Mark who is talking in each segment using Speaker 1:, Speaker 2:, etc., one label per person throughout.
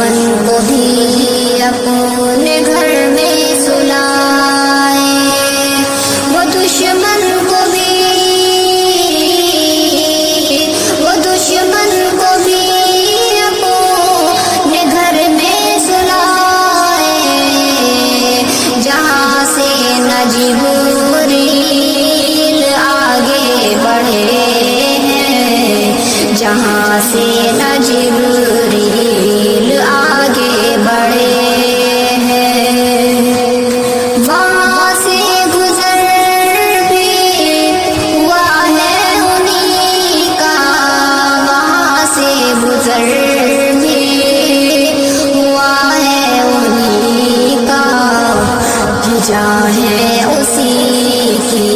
Speaker 1: دشمن کو بھی اپنے گھر میں سلائے، وہ دشمن کو بھی اپنے گھر میں سلائے، جہاں سے نہ جبریل آگے بڑھے ہیں، جہاں سے نہ جبریل آگے بڑھے ہیں، وہاں سے گزر بھی ہوا ہے انہی کا، وہاں سے گزر بھی ہوا ہے انہی کا، یہ جان ہے اسی کی،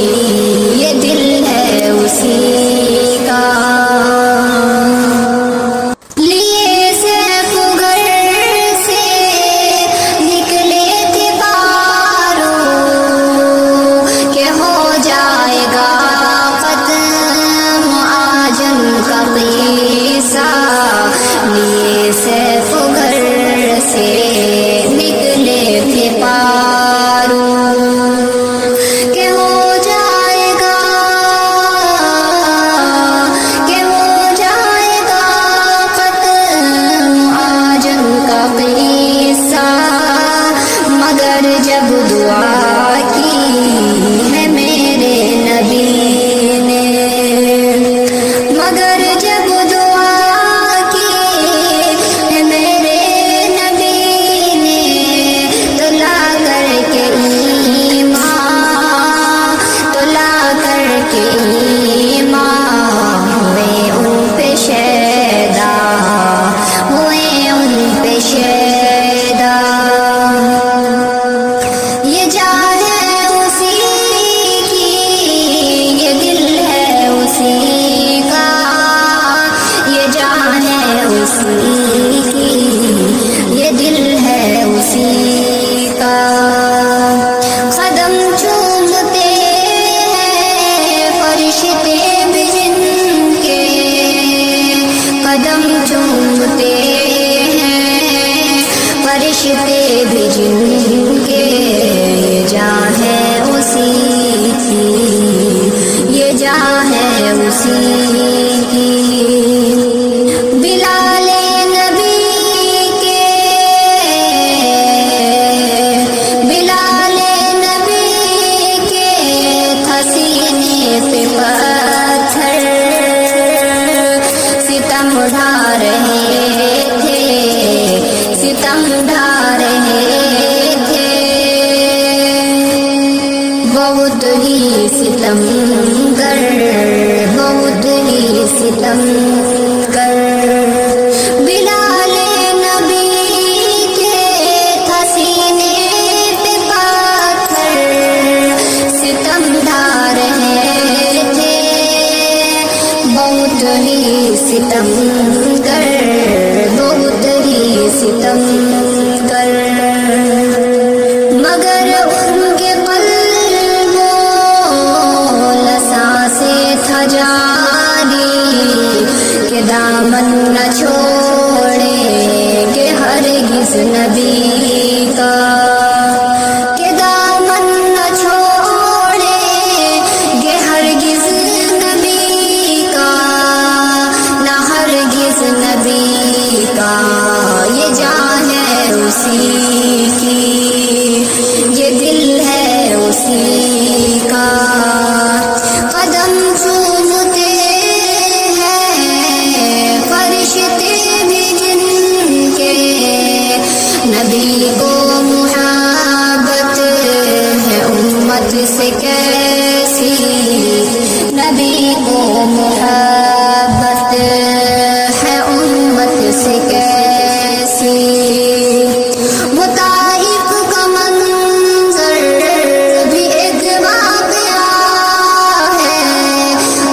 Speaker 1: یہ دل ہے اسی کا۔ لیے سیف گھر سے نکلے تھے پارو، کہ ہو جائے گا ختم آجن کا قصہ، لیے سیف گھر سے نکلے تھے پارو، کہ ہو جائے گا ختم آجن کا قصہ، مگر جب دعا کی ہے میرے نبی نے، مگر جب دعا کی ہے میرے نبی نے، تو لا کر کے ایمان، تو لا کر کے ایمان ہوئے ان پہ شیدا، ہوئے ان پہ شیدا، یہ جان ہے اسی کی، یہ دل ہے اسی کا، یہ جان ہے اسی کی، یہ دل ہے اسی کا۔ قدم چومتے ہیں فرشتے بھی جن کے، قدم چومتے ہیں فرشتے بھی جن کے، یہ جان ہے اسی کی، یہ جان ہے اسی کی۔ بلال نبی کے، بلال نبی کے تھا سینے پہ پتھر، ستم ڈھا رہے تھے، ستم ڈھا رہے تھے، بہت ہی ستم گر، بہت ہی ستم گر۔ بلال نبی کے تھا سینے پہ پتھر، ستم ڈھا رہے تھے، بہت ہی ستم گر، بہت ہی ستم گر، مگر ان کے قلب و لساں سے تھا جاری، کہ دامن نہ چھوڑیں گے ہرگز نبی کا، کہ دامن نہ چھوڑیں گے ہرگز نبی کا، نہ ہرگز نبی کا، یہ جان ہے اسی کی، یہ دل ہے اسی کا۔ قدم چومتے ہیں فرشتے بھی جن کے، نبی کو محبت ہے امت سے کیسی، نبی کو محبت ہے امت سے کیسی، وہ طائف کا منظر بھی ایک واقعہ ہے،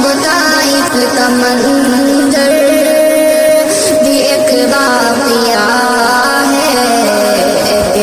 Speaker 1: وہ طائف کا منظر بھی ایک واقعہ ہے،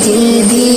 Speaker 1: دل بھی